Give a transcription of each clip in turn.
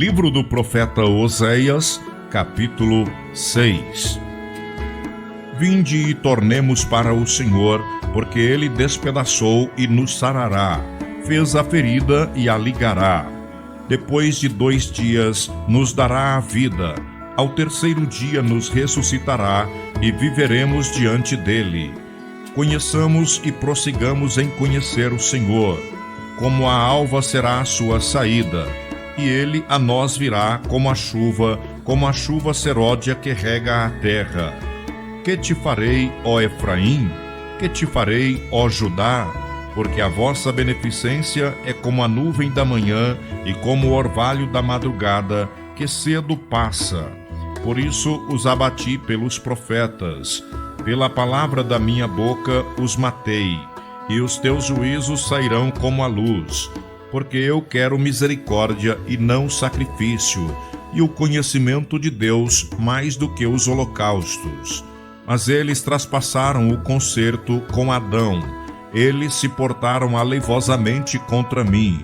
Livro do profeta Oséias, capítulo 6. Vinde e tornemos para o Senhor, porque Ele despedaçou e nos sarará, fez a ferida e a ligará. Depois de 2 dias nos dará a vida, ao terceiro dia nos ressuscitará e viveremos diante dele. Conheçamos e prossigamos em conhecer o Senhor. Como a alva será a sua saída, e ele a nós virá como a chuva seródia que rega a terra. Que te farei, ó Efraim? Que te farei, ó Judá? Porque a vossa beneficência é como a nuvem da manhã e como o orvalho da madrugada, que cedo passa. Por isso os abati pelos profetas, pela palavra da minha boca os matei, e os teus juízos sairão como a luz. Porque eu quero misericórdia e não sacrifício, e o conhecimento de Deus mais do que os holocaustos. Mas eles traspassaram o concerto com Adão, eles se portaram aleivosamente contra mim.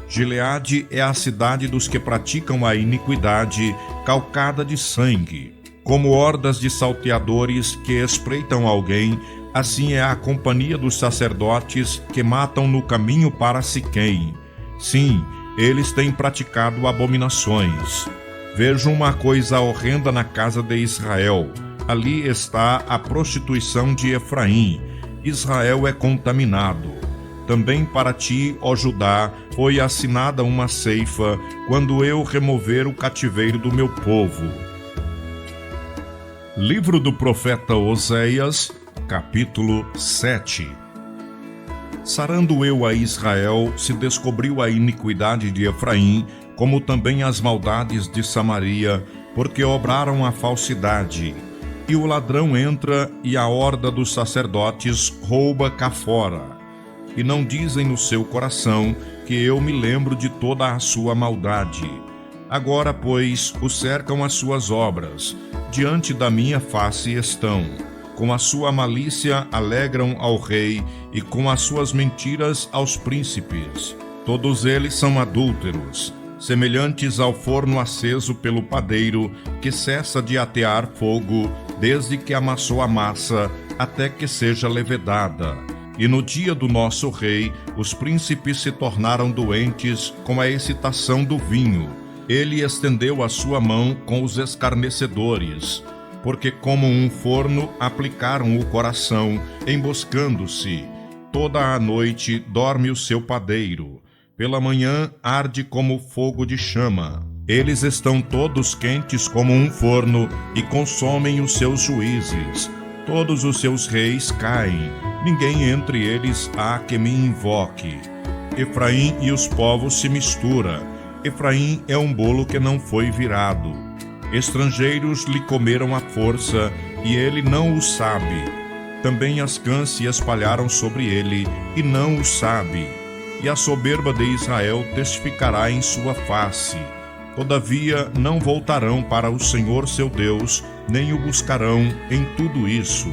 Gileade é a cidade dos que praticam a iniquidade, calcada de sangue. Como hordas de salteadores que espreitam alguém, assim é a companhia dos sacerdotes que matam no caminho para Siquém. Sim, eles têm praticado abominações. Vejo uma coisa horrenda na casa de Israel. Ali está a prostituição de Efraim. Israel é contaminado. Também para ti, ó Judá, foi assinada uma ceifa, quando eu remover o cativeiro do meu povo. Livro do profeta Oséias, capítulo 7. Sarando eu a Israel, se descobriu a iniquidade de Efraim, como também as maldades de Samaria, porque obraram a falsidade. E o ladrão entra, e a horda dos sacerdotes rouba cá fora. E não dizem no seu coração que eu me lembro de toda a sua maldade. Agora, pois, o cercam as suas obras, diante da minha face estão. Com a sua malícia alegram ao rei, e com as suas mentiras aos príncipes. Todos eles são adúlteros, semelhantes ao forno aceso pelo padeiro, que cessa de atear fogo, desde que amassou a massa, até que seja levedada. E no dia do nosso rei, os príncipes se tornaram doentes com a excitação do vinho. Ele estendeu a sua mão com os escarnecedores, porque como um forno aplicaram o coração, emboscando-se. Toda a noite dorme o seu padeiro, pela manhã arde como fogo de chama. Eles estão todos quentes como um forno e consomem os seus juízes. Todos os seus reis caem, ninguém entre eles há que me invoque. Efraim e os povos se mistura. Efraim é um bolo que não foi virado. Estrangeiros lhe comeram à força, e ele não o sabe. Também as cãs se espalharam sobre ele, e não o sabe. E a soberba de Israel testificará em sua face. Todavia não voltarão para o Senhor seu Deus, nem o buscarão em tudo isso.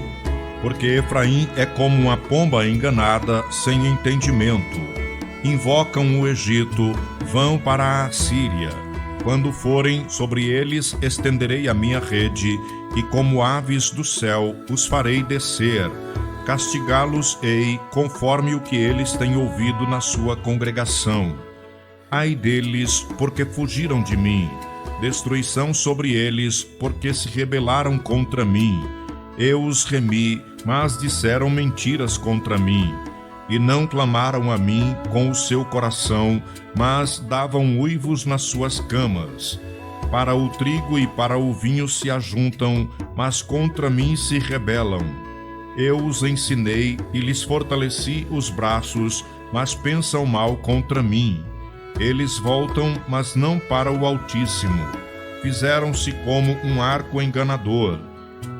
Porque Efraim é como uma pomba enganada, sem entendimento. Invocam o Egito, vão para a Assíria. Quando forem sobre eles, estenderei a minha rede, e como aves do céu os farei descer. Castigá-los-ei conforme o que eles têm ouvido na sua congregação. Ai deles, porque fugiram de mim. Destruição sobre eles, porque se rebelaram contra mim. Eu os remi, mas disseram mentiras contra mim. E não clamaram a mim com o seu coração, mas davam uivos nas suas camas. Para o trigo e para o vinho se ajuntam, mas contra mim se rebelam. Eu os ensinei e lhes fortaleci os braços, mas pensam mal contra mim. Eles voltam, mas não para o Altíssimo. Fizeram-se como um arco enganador.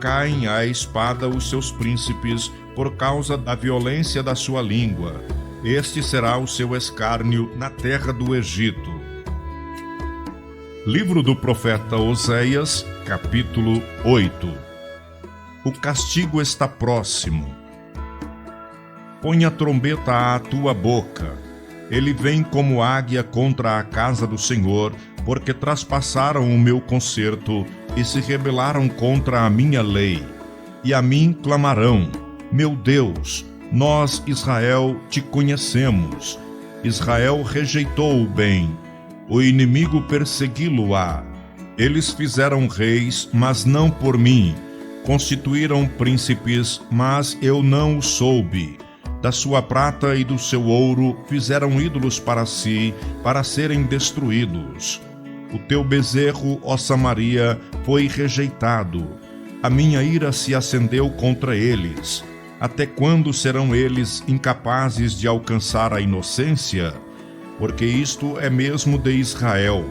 Caem à espada os seus príncipes, por causa da violência da sua língua. Este será o seu escárnio na terra do Egito. Livro do profeta Oséias, capítulo 8. O castigo está próximo. Põe a trombeta à tua boca. Ele vem como águia contra a casa do Senhor, porque traspassaram o meu concerto e se rebelaram contra a minha lei. E a mim clamarão: meu Deus, nós, Israel, te conhecemos. Israel rejeitou o bem, o inimigo persegui-lo-á. Eles fizeram reis, mas não por mim. Constituíram príncipes, mas eu não o soube. Da sua prata e do seu ouro fizeram ídolos para si, para serem destruídos. O teu bezerro, ó Samaria, foi rejeitado. A minha ira se acendeu contra eles. Até quando serão eles incapazes de alcançar a inocência? Porque isto é mesmo de Israel.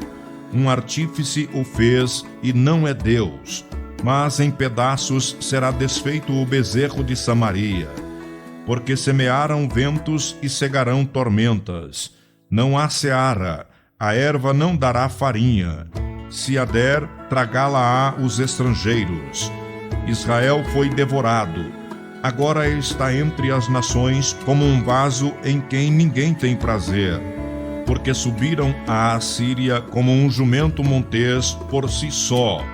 Um artífice o fez e não é Deus. Mas em pedaços será desfeito o bezerro de Samaria. Porque semearam ventos e cegarão tormentas. Não há seara, a erva não dará farinha. Se a der, tragá-la-á os estrangeiros. Israel foi devorado. Agora está entre as nações como um vaso em quem ninguém tem prazer. Porque subiram à Assíria como um jumento montês por si só.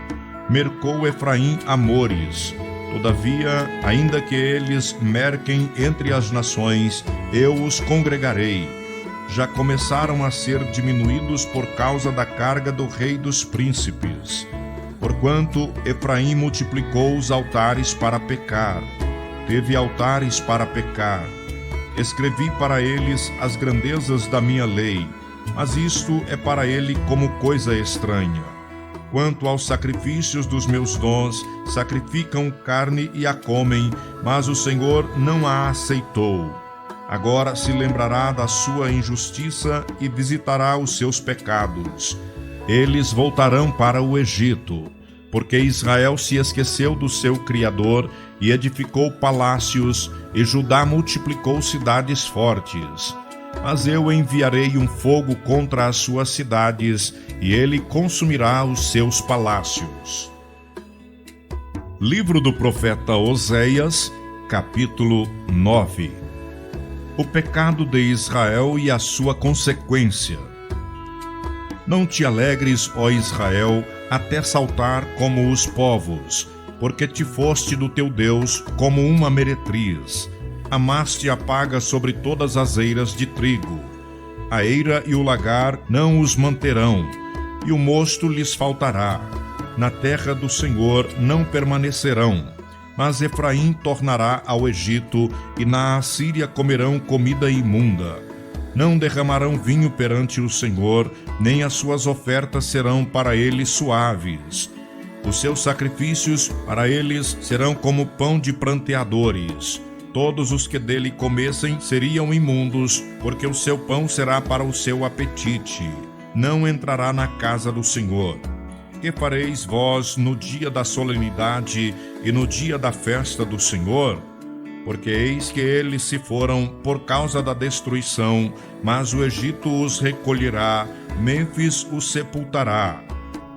Mercou Efraim amores. Todavia, ainda que eles merquem entre as nações, eu os congregarei. Já começaram a ser diminuídos por causa da carga do rei dos príncipes. Porquanto Efraim multiplicou os altares para pecar, teve altares para pecar. Escrevi para eles as grandezas da minha lei, mas isto é para ele como coisa estranha. Quanto aos sacrifícios dos meus dons, sacrificam carne e a comem, mas o Senhor não a aceitou. Agora se lembrará da sua injustiça e visitará os seus pecados. Eles voltarão para o Egito, porque Israel se esqueceu do seu Criador e edificou palácios, e Judá multiplicou cidades fortes. Mas eu enviarei um fogo contra as suas cidades, e ele consumirá os seus palácios. Livro do profeta Oséias, capítulo 9. O pecado de Israel e a sua consequência. Não te alegres, ó Israel, até saltar como os povos, porque te foste do teu Deus como uma meretriz. Amaste a paga sobre todas as eiras de trigo. A eira e o lagar não os manterão, e o mosto lhes faltará. Na terra do Senhor não permanecerão. Mas Efraim tornará ao Egito, e na Assíria comerão comida imunda. Não derramarão vinho perante o Senhor, nem as suas ofertas serão para eles suaves. Os seus sacrifícios para eles serão como pão de pranteadores. Todos os que dele comessem seriam imundos, porque o seu pão será para o seu apetite. Não entrará na casa do Senhor. Que fareis vós no dia da solenidade e no dia da festa do Senhor? Porque eis que eles se foram por causa da destruição, mas o Egito os recolherá, Mênfis os sepultará.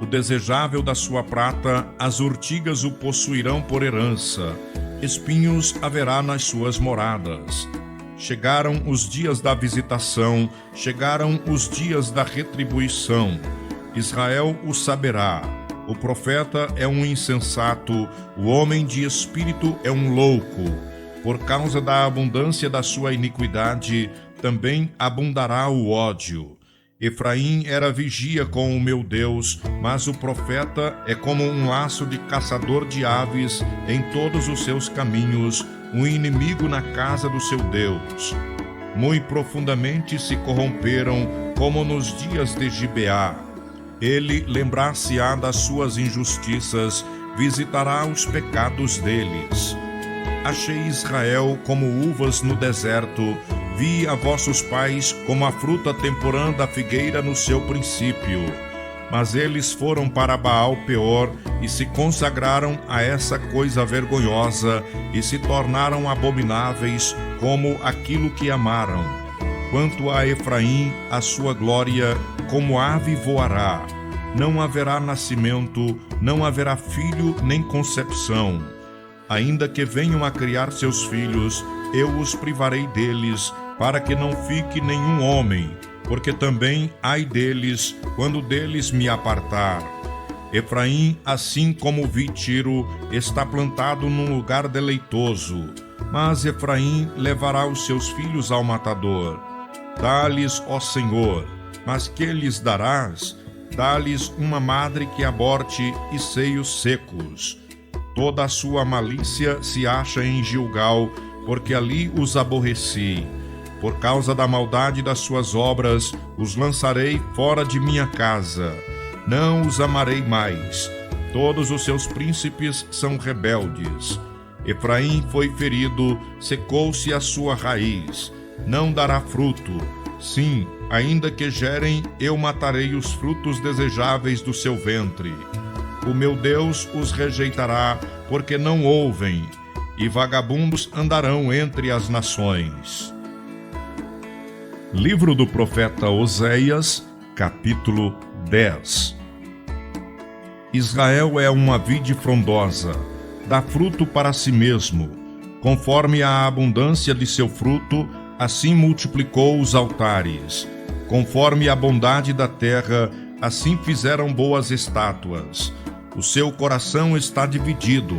O desejável da sua prata, as urtigas o possuirão por herança. Espinhos haverá nas suas moradas. Chegaram os dias da visitação, chegaram os dias da retribuição. Israel o saberá. O profeta é um insensato, o homem de espírito é um louco. Por causa da abundância da sua iniquidade, também abundará o ódio. Efraim era vigia com o meu Deus, mas o profeta é como um laço de caçador de aves em todos os seus caminhos, um inimigo na casa do seu Deus. Muito profundamente se corromperam, como nos dias de Gibeá. Ele lembrar-se-á das suas injustiças, visitará os pecados deles. Achei Israel como uvas no deserto, vi a vossos pais como a fruta temporã da figueira no seu princípio. Mas eles foram para Baal Peor e se consagraram a essa coisa vergonhosa e se tornaram abomináveis como aquilo que amaram. Quanto a Efraim, a sua glória como ave voará. Não haverá nascimento, não haverá filho nem concepção. Ainda que venham a criar seus filhos, eu os privarei deles, para que não fique nenhum homem, porque também ai deles, quando deles me apartar. Efraim, assim como vi Tiro, está plantado num lugar deleitoso, mas Efraim levará os seus filhos ao matador. Dá-lhes, ó Senhor, mas que lhes darás? Dá-lhes uma madre que aborte e seios secos. Toda a sua malícia se acha em Gilgal, porque ali os aborreci. Por causa da maldade das suas obras, os lançarei fora de minha casa. Não os amarei mais. Todos os seus príncipes são rebeldes. Efraim foi ferido, secou-se a sua raiz. Não dará fruto. Sim, ainda que gerem, eu matarei os frutos desejáveis do seu ventre. O meu Deus os rejeitará, porque não ouvem, e vagabundos andarão entre as nações. Livro do profeta Oséias, capítulo 10. Israel é uma vide frondosa, dá fruto para si mesmo. Conforme a abundância de seu fruto, assim multiplicou os altares. Conforme a bondade da terra, assim fizeram boas estátuas. O seu coração está dividido,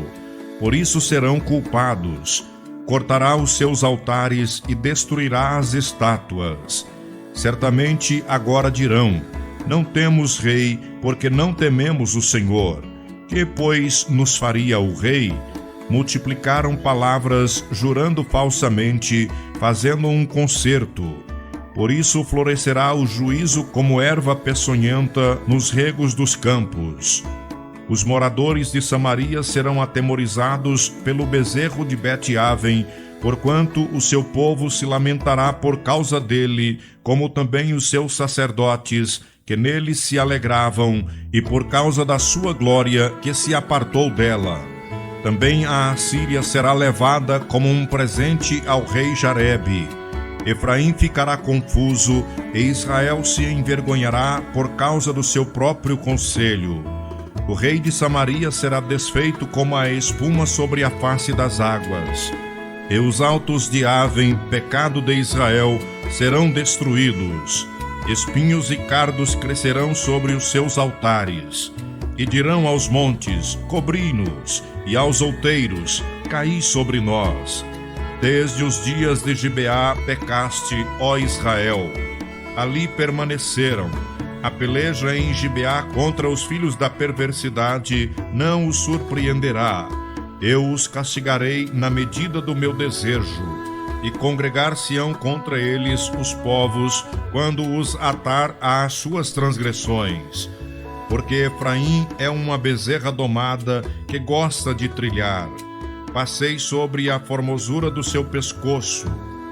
por isso serão culpados. Cortará os seus altares e destruirá as estátuas. Certamente agora dirão: não temos rei, porque não tememos o Senhor. Que, pois, nos faria o rei? Multiplicaram palavras, jurando falsamente, fazendo um concerto. Por isso florescerá o juízo como erva peçonhenta nos regos dos campos. Os moradores de Samaria serão atemorizados pelo bezerro de Bet-Aven, porquanto o seu povo se lamentará por causa dele, como também os seus sacerdotes, que nele se alegravam, e por causa da sua glória, que se apartou dela. Também a Assíria será levada como um presente ao rei Jarebe. Efraim ficará confuso, e Israel se envergonhará por causa do seu próprio conselho. O rei de Samaria será desfeito como a espuma sobre a face das águas. E os altos de Aven, pecado de Israel, serão destruídos. Espinhos e cardos crescerão sobre os seus altares. E dirão aos montes: cobri-nos, e aos outeiros: caí sobre nós. Desde os dias de Gibeá pecaste, ó Israel. Ali permaneceram. A peleja em Gibeá contra os filhos da perversidade não os surpreenderá. Eu os castigarei na medida do meu desejo, e congregar-se-ão contra eles os povos, quando os atar às suas transgressões. Porque Efraim é uma bezerra domada que gosta de trilhar. Passei sobre a formosura do seu pescoço.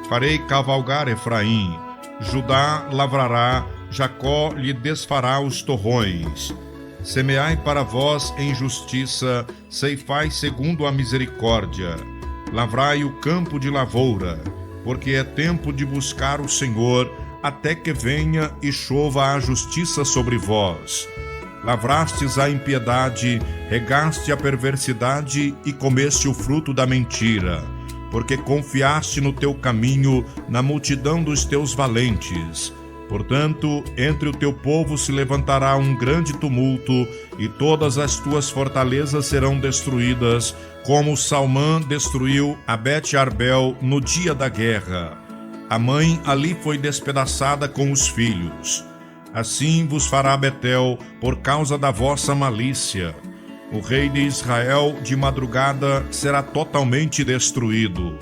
Farei cavalgar Efraim. Judá lavrará, Jacó lhe desfará os torrões. Semeai para vós em justiça, ceifai segundo a misericórdia. Lavrai o campo de lavoura, porque é tempo de buscar o Senhor, até que venha e chova a justiça sobre vós. Lavrastes a impiedade, regaste a perversidade e comeste o fruto da mentira, porque confiaste no teu caminho, na multidão dos teus valentes. Portanto, entre o teu povo se levantará um grande tumulto, e todas as tuas fortalezas serão destruídas, como Salmã destruiu a Bet-Arbel no dia da guerra. A mãe ali foi despedaçada com os filhos. Assim vos fará Betel por causa da vossa malícia. O rei de Israel de madrugada será totalmente destruído.